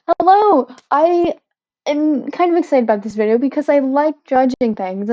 Hello! I am kind of excited about this video because I like judging things.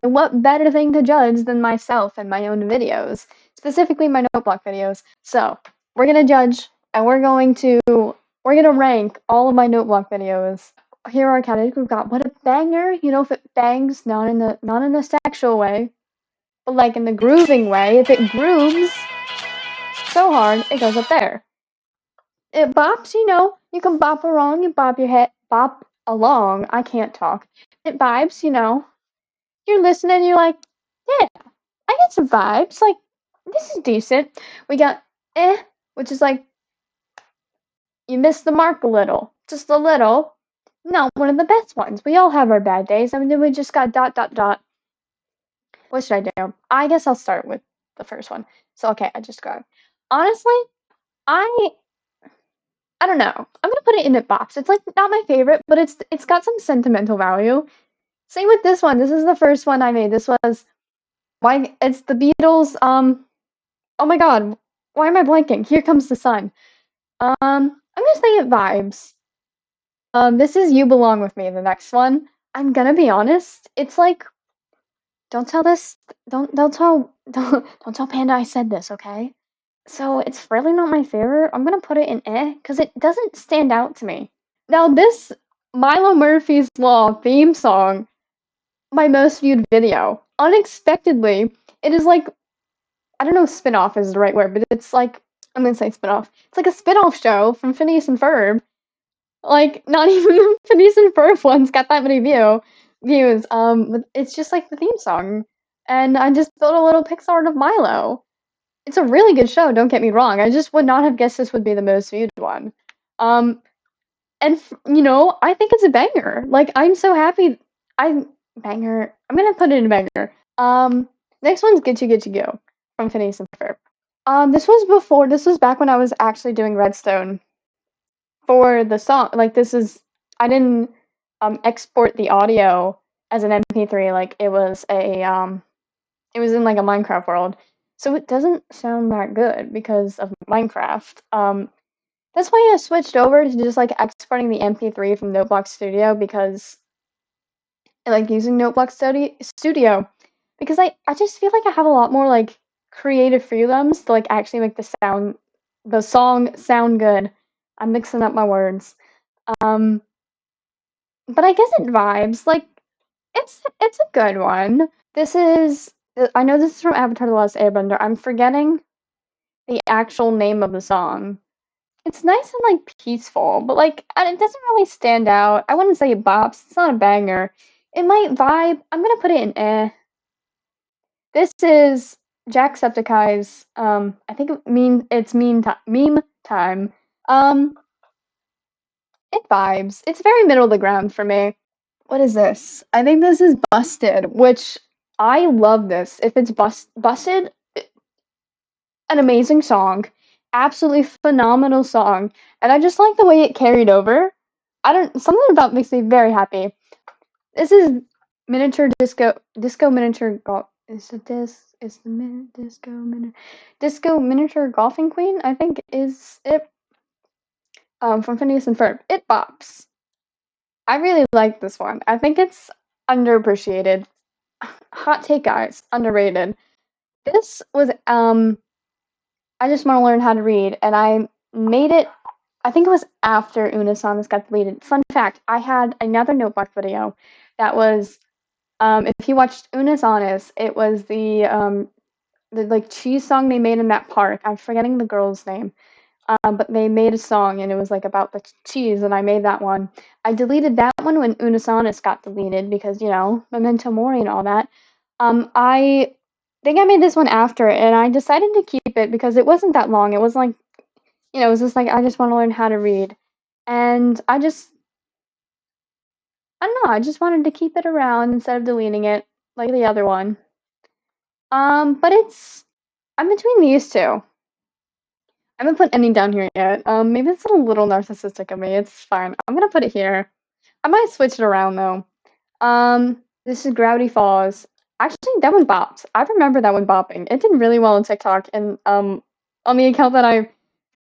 And what better thing to judge than myself and my own videos, specifically my noteblock videos. So, we're gonna judge and we're gonna rank all of my noteblock videos. Here are our categories. We've got what a banger, if it bangs, not in the sexual way, but like in the grooving way. If it grooves so hard, it goes up there. It bops, you can bop along, you bob your head, bop along. I can't talk. It vibes, you're listening, you're like, yeah, I get some vibes. Like, this is decent. We got which is like, you missed the mark a little, just a little. Not one of the best ones. We all have our bad days. I mean, then we just got dot, dot, dot. What should I do? I guess I'll start with the first one. So, okay, I just got. Honestly, I I don't know. I'm gonna put it in the box. It's like not my favorite, but it's got some sentimental value. Same with this one. This is the first one I made. This was why it's the Beatles. Oh my God, why am I blanking? Here Comes the Sun. I'm gonna say it vibes. This is You Belong with Me. The next one. I'm gonna be honest. It's like don't tell this. Don't tell don't tell Panda I said this. Okay. So it's really not my favorite. I'm gonna put it in because it doesn't stand out to me. Now this Milo Murphy's Law theme song, my most viewed video. Unexpectedly, it is like I don't know if spin-off is the right word, but it's like I'm gonna say spin-off. It's like a spin-off show from Phineas and Ferb. Like not even the Phineas and Ferb ones got that many views. But it's just like the theme song. And I just built a little pixel art of Milo. It's a really good show, don't get me wrong. I just would not have guessed this would be the most viewed one. Um, and I think it's a banger. Like I'm so happy. Banger. I'm gonna put it in a banger. Next one's Get You Get You Go from Phineas and Ferb. This was back when I was actually doing Redstone for the song. Like I didn't export the audio as an MP3. Like it was in like a Minecraft world. So it doesn't sound that good because of Minecraft. That's why I switched over to just like exporting the MP3 from Noteblock Studio because I like using Noteblock Studio because I just feel like I have a lot more like creative freedoms to like actually make the song sound good. I'm mixing up my words. Um, but I guess it vibes. Like it's a good one. I know this is from Avatar: The Last Airbender. I'm forgetting the actual name of the song. It's nice and like peaceful, but like it doesn't really stand out. I wouldn't say it bops. It's not a banger. It might vibe. I'm gonna put it in This is Jacksepticeye's. I think it's meme time. Um, it vibes. It's very middle of the ground for me. What is this? I think this is Busted, which I love this. If it's Busted, an amazing song, absolutely phenomenal song, and I just like the way it carried over. I don't something about it makes me very happy. This is miniature disco miniature golf. Is the disco miniature golfing queen? I think is it from Phineas and Ferb. It bops. I really like this one. I think it's underappreciated. Hot take, guys, underrated. This was I just want to learn how to read, and I made it. I think it was after Unisonus got deleted. Fun fact: I had another notebook video that was, if you watched Unisonus, it was the like cheese song they made in that park. I'm forgetting the girl's name, but they made a song and it was like about the cheese, and I made that one. I deleted that one when Unisonus got deleted because Memento Mori and all that. I think I made this one after, and I decided to keep it because it wasn't that long. It was like, it was just like I just want to learn how to read, and I don't know. I just wanted to keep it around instead of deleting it like the other one. But I'm between these two. I haven't put any down here yet. Maybe it's a little narcissistic of me. It's fine. I'm gonna put it here. I might switch it around though. This is Gravity Falls. Actually, that one bopped. I remember that one bopping. It did really well on TikTok and on the account that I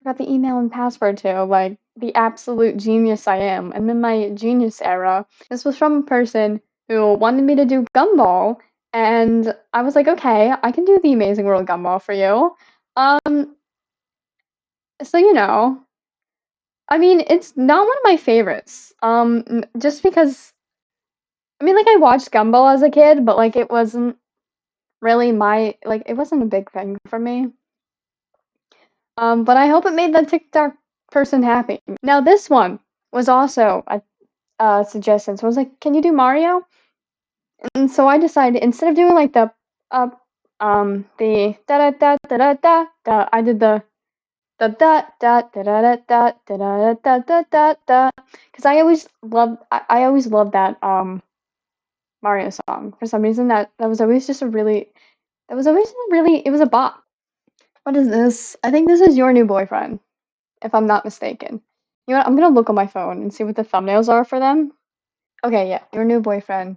Got the email and password to, like, the absolute genius I am. I'm in my genius era. This was from a person who wanted me to do Gumball, and I was like, okay, I can do the Amazing World Gumball for you. So I mean, it's not one of my favorites. Just because I mean, like I watched Gumball as a kid, but like it wasn't really it wasn't a big thing for me. But I hope it made the TikTok person happy. Now this one was also a suggestion. So I was like, "Can you do Mario?" And so I decided instead of doing like uh the da da da da da da da, I did the da da da da da da da da da da da da because I always loved that Mario song for some reason. That was always just a really that was always a really it was a bop. What is this? I think this is your new boyfriend, if I'm not mistaken. You know what? I'm gonna look on my phone and see what the thumbnails are for them. Okay, yeah, your new boyfriend.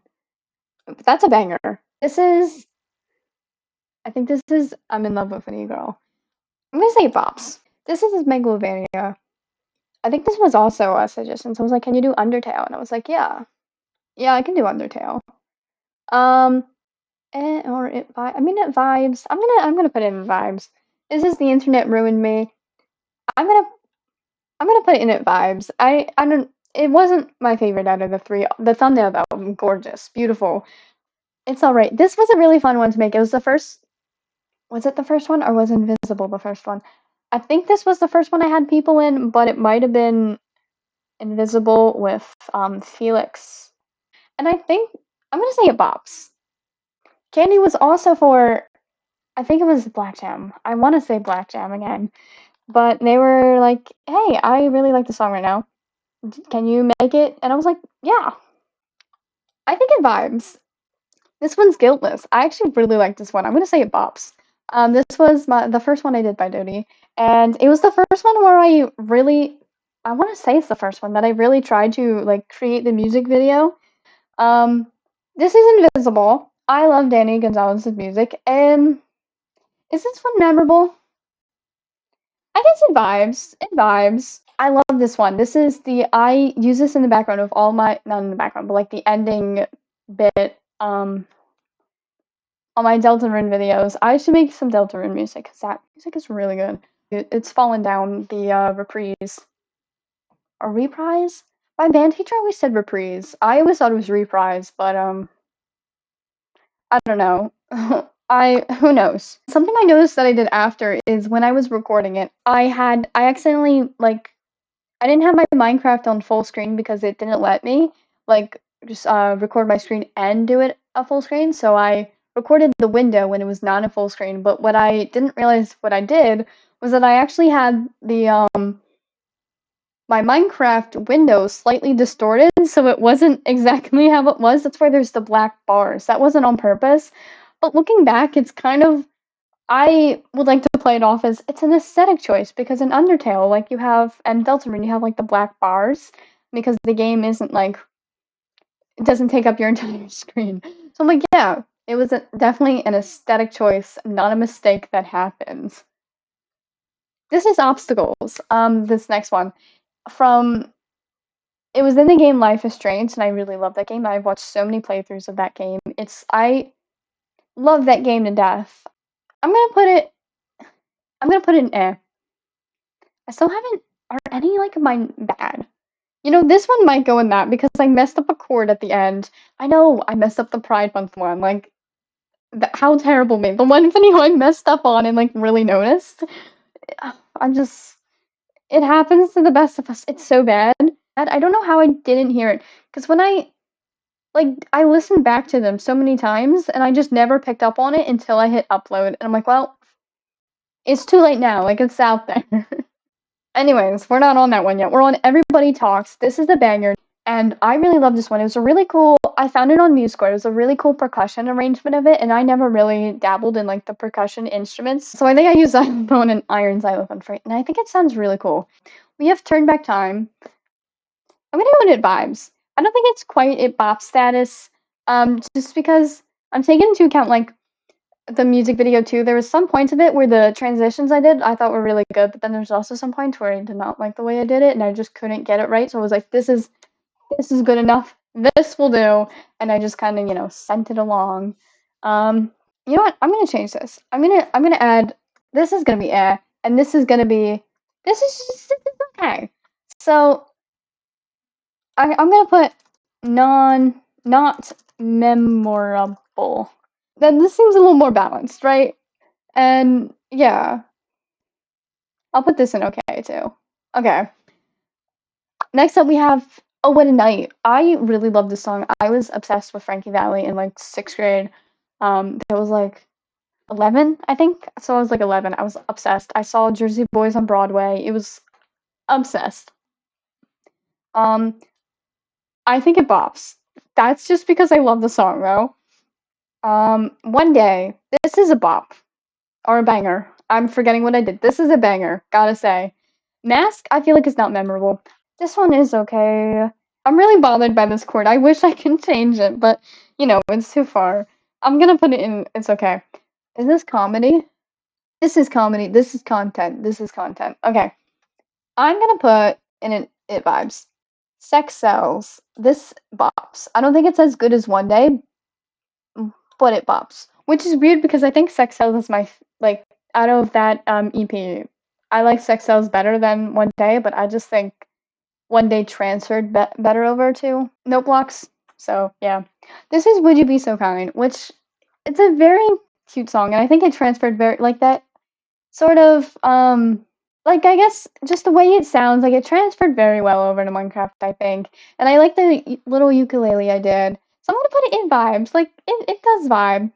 That's a banger. I think this is I'm in love with a new girl. I'm gonna say bops. This is Megalovania. I think this was also a suggestion. So I was like, "Can you do Undertale?" And I was like, "Yeah, yeah, I can do Undertale." Um, or I mean, it vibes. I'm gonna put it in vibes. This is the internet ruined me. I'm gonna I'm gonna put it in it vibes. I don't. It wasn't my favorite out of the three. The thumbnail though, gorgeous, beautiful. It's all right. This was a really fun one to make. It was the first. Was it the first one or was Invisible the first one? I think this was the first one I had people in, but it might have been Invisible with Felix. And I think I'm gonna say it bops. Candy was also for I think it was Black Jam. I want to say Black Jam again, but they were like, "Hey, I really like the song right now. Can you make it?" And I was like, "Yeah, I think it vibes." This one's guiltless. I actually really like this one. I'm gonna say it bops. This was the first one I did by Dodie, and it was the first one where I want to say it's the first one that I really tried to like create the music video. Um, this is Invisible. I love Danny Gonzalez's music, and is this one memorable? I guess it vibes. It vibes. I love this one. I use this in the background of all my not in the background, but like the ending bit on my Deltarune videos. I should make some Deltarune music because that music is really good. It's fallen down the reprise. A reprise? My band teacher always said reprise. I always thought it was reprise, but I don't know. I who knows. Something I noticed that I did after is when I was recording it, I accidentally I didn't have my Minecraft on full screen because it didn't let me like just record my screen and do it a full screen. So I recorded the window when it was not a full screen. But what I didn't realize what I did was that I actually had the my Minecraft window slightly distorted, so it wasn't exactly how it was. That's why there's the black bars. That wasn't on purpose. But looking back, it's kind of I would like to play it off as it's an aesthetic choice because in Undertale, like you have and Deltarune, you have like the black bars because the game isn't like it doesn't take up your entire screen. So I'm like, yeah, it was definitely an aesthetic choice, not a mistake that happens. This is obstacles. This next one from it was in the game Life is Strange, and I really love that game. I've watched so many playthroughs of that game. I love that game to death. I'm gonna put it. I'm gonna put it in eh. I still haven't. Are any like of mine bad? This one might go in that because I messed up a chord at the end. I know I messed up the Pride Month one. Like, how terrible me. The one video I messed up on and like really noticed. I'm just. It happens to the best of us. It's so bad. I don't know how I didn't hear it because when I listened back to them so many times and I just never picked up on it until I hit upload. And I'm like, well, it's too late now. Like, it's out there. Anyways, we're not on that one yet. We're on Everybody Talks. This is the banger. And I really love this one. It was a really cool, I found it on MuseScore. It was a really cool percussion arrangement of it. And I never really dabbled in like the percussion instruments. So I think I used xylophone and iron xylophone for it. And I think it sounds really cool. We have Turn Back Time. I'm gonna go with vibes. I don't think it's quite at bop status, just because I'm taking into account like the music video too. There was some points of it where the transitions I thought were really good, but then there's also some points where I did not like the way I did it, and I just couldn't get it right. So I was like, this is good enough. This will do, and I just kind of sent it along. You know what? I'm gonna change this. I'm gonna add. This is gonna be and this is gonna be. This is okay. So I'm gonna put not memorable. Then this seems a little more balanced, right? And yeah, I'll put this in okay too. Okay. Next up we have Oh What a Night. I really love this song. I was obsessed with Frankie Valli in like 6th grade. It was like 11, I think. So I was like 11. I was obsessed. I saw Jersey Boys on Broadway. It was obsessed. Um, I think it bops. That's just because I love the song though. One Day. This is a bop. Or a banger. I'm forgetting what I did. This is a banger, gotta say. Mask, I feel like it's not memorable. This one is okay. I'm really bothered by this chord. I wish I could change it, but it's too far. I'm gonna put it in. It's okay. Is this comedy? This is comedy. This is content. This is content. Okay. I'm gonna put in it vibes. Sex sells. This bops. I don't think it's as good as One Day, but it bops. Which is weird because I think Sex Cells is my like out of that EP. I like Sex Cells better than One Day, but I just think One Day transferred better over to Note Blocks. So yeah, this is Would You Be So Kind, which it's a very cute song, and I think it transferred very like that sort of like I guess just the way it sounds like it transferred very well over to Minecraft, I think. And I like the little ukulele I did. So I'm gonna put it in vibes. Like it does vibe.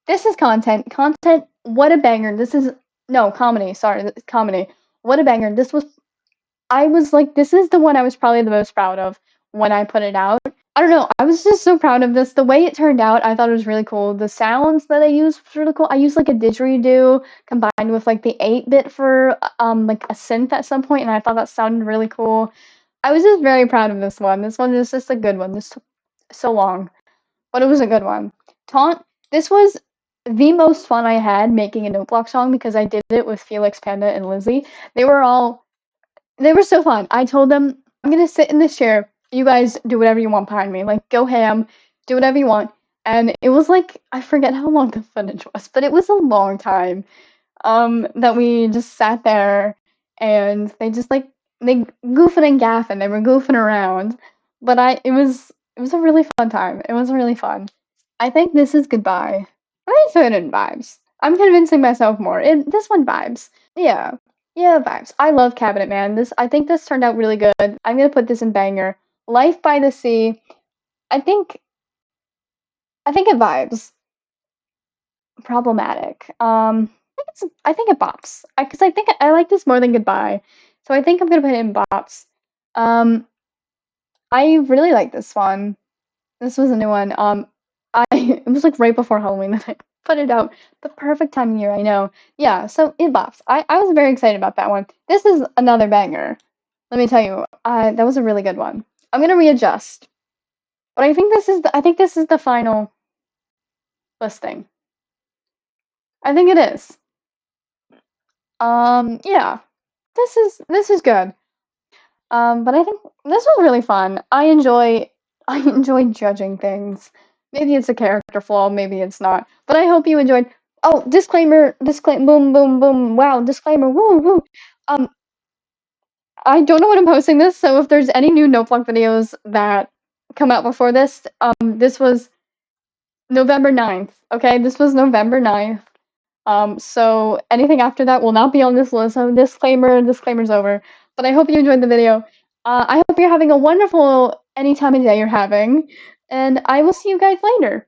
This is content. Content. What a banger. This is no comedy. Sorry, comedy. What a banger. This was. I was like, this is the one I was probably the most proud of when I put it out. I don't know. I was just so proud of this. The way it turned out, I thought it was really cool. The sounds that I used was really cool. I used like a didgeridoo combined with like the 8-bit for like a synth at some point, and I thought that sounded really cool. I was just very proud of this one. This one is just a good one. This took so long, but it was a good one. Taunt. This was the most fun I had making a Noteblock song because I did it with Felix, Panda, and Lizzie. They were so fun. I told them, I'm gonna sit in this chair. You guys do whatever you want behind me. Like, go ham, do whatever you want. And it was like, I forget how long the footage was, but it was a long time that we just sat there and they goofing and gaffing. They were goofing around. But it was a really fun time. It was really fun. I think this is goodbye. I'm gonna throw it in vibes. I'm convincing myself more. This one vibes. Yeah. Yeah, vibes. I love Cabinet Man. I think this turned out really good. I'm gonna put this in banger. Life by the Sea. I think it vibes. Problematic. I think it bops. Because I think I like this more than Goodbye. So I think I'm gonna put it in bops. Um, I really like this one. This was a new one. It was like right before Halloween that I put it out. The perfect time of year, I know. Yeah, so it bops. I was very excited about that one. This is another banger. Let me tell you, that was a really good one. I'm gonna readjust, but I think this is the final listing. I think it is. Yeah, this is good. But I think this was really fun. I enjoy judging things. Maybe it's a character flaw, maybe it's not. But I hope you enjoyed. Oh, disclaimer, boom, boom, boom. Wow, disclaimer, woo, woo. Um, I don't know when I'm posting this, so if there's any new Noteblock videos that come out before this, this was November 9th. Okay, this was November 9th. So anything after that will not be on this list. So disclaimer's over. But I hope you enjoyed the video. I hope you're having a wonderful any time of day you're having, and I will see you guys later.